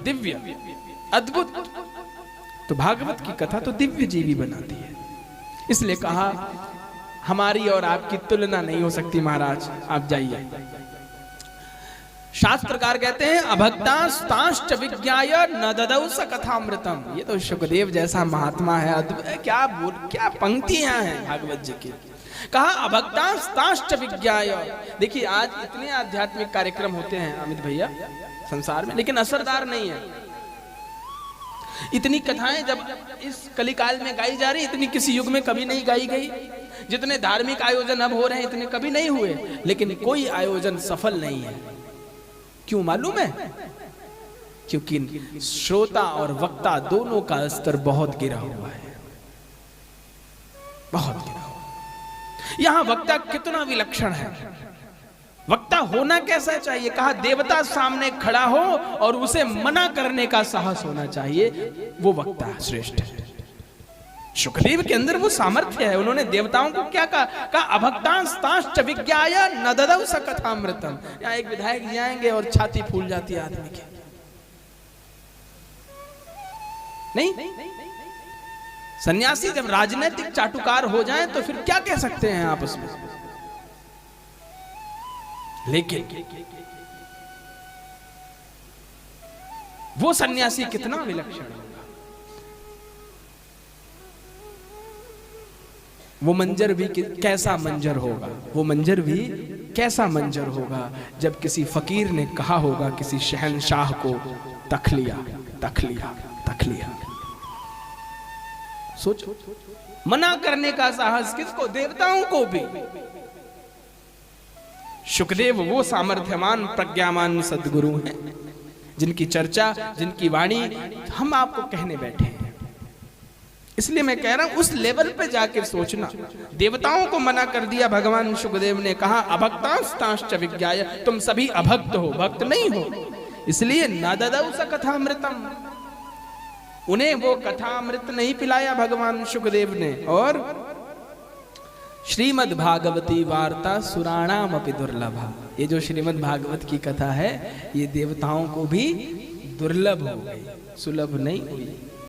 दिव्य, अद्भुत। तो भागवत की कथा तो दिव्य जीवी बनाती है। इसलिए कहा हमारी और आपकी तुलना नहीं हो सकती महाराज, आप जाइए। शास्त्रकार कहते हैं अभक्तास्तांश्च विज्ञाय न ददौ स कथामृतम। ये तो शुकदेव जैसा महात्मा है, क्या पंक्तियां हैं भागवत जी की। कहा अभक्तास्तांश्च विज्ञाय। देखिए आज इतने आध्यात्मिक कार्यक्रम होते हैं अमित भैया संसार में, लेकिन असरदार नहीं है। इतनी कथाएं जब इस कलिकाल में गाई जा रही, इतनी किसी युग में कभी नहीं गाई गई। जितने धार्मिक आयोजन अब हो रहे हैं इतने कभी नहीं हुए, लेकिन कोई आयोजन सफल नहीं है। क्यों मालूम है? क्योंकि श्रोता और वक्ता दोनों का स्तर बहुत गिरा हुआ है, बहुत गिरा हुआ। यहां वक्ता कितना विलक्षण है। वक्ता होना कैसा चाहिए? कहा देवता सामने खड़ा हो और उसे मना करने का साहस होना चाहिए, वो वक्ता श्रेष्ठ है। शुकदेव के अंदर वो सामर्थ्य है। उन्होंने देवताओं को क्या कहा अभक्तांस्तांश्च विज्ञाय न ददौ स कथामृतम। यहाँ एक विधायक जी आएंगे और छाती फूल जाती है आदमी की, नहीं? सन्यासी जब राजनीतिक चाटुकार हो जाए तो फिर क्या कह सकते हैं आपस में? लेकिन वो सन्यासी कितना विलक्षण होगा, वो मंजर भी कैसा मंजर होगा, वो मंजर भी कैसा मंजर होगा जब किसी फकीर ने कहा होगा किसी शहंशाह को तख लिया, तख लिया, तख लिया। सोचो, मना करने का साहस किसको? देवताओं को भी। शुकदेव वो सामर्थ्यमान प्रज्ञामान सद्गुरु हैं जिनकी चर्चा, जिनकी वाणी हम आपको कहने बैठे हैं। इसलिए मैं कह रहा हूं उस लेवल पे जाके सोचना। देवताओं को मना कर दिया भगवान शुकदेव ने, कहा अभक्तास्तांश्च विज्ञाय, तुम सभी अभक्त हो, भक्त नहीं हो, इसलिए न ददौ स कथामृतम। उन्हें वो कथामृत नहीं पिलाया भगवान शुकदेव ने। और श्रीमद् भागवती वार्ता सुराणाम अपि दुर्लभा। ये जो श्रीमद् भागवत की कथा है ये देवताओं को भी दुर्लभ हो गई, सुलभ नहीं हुई।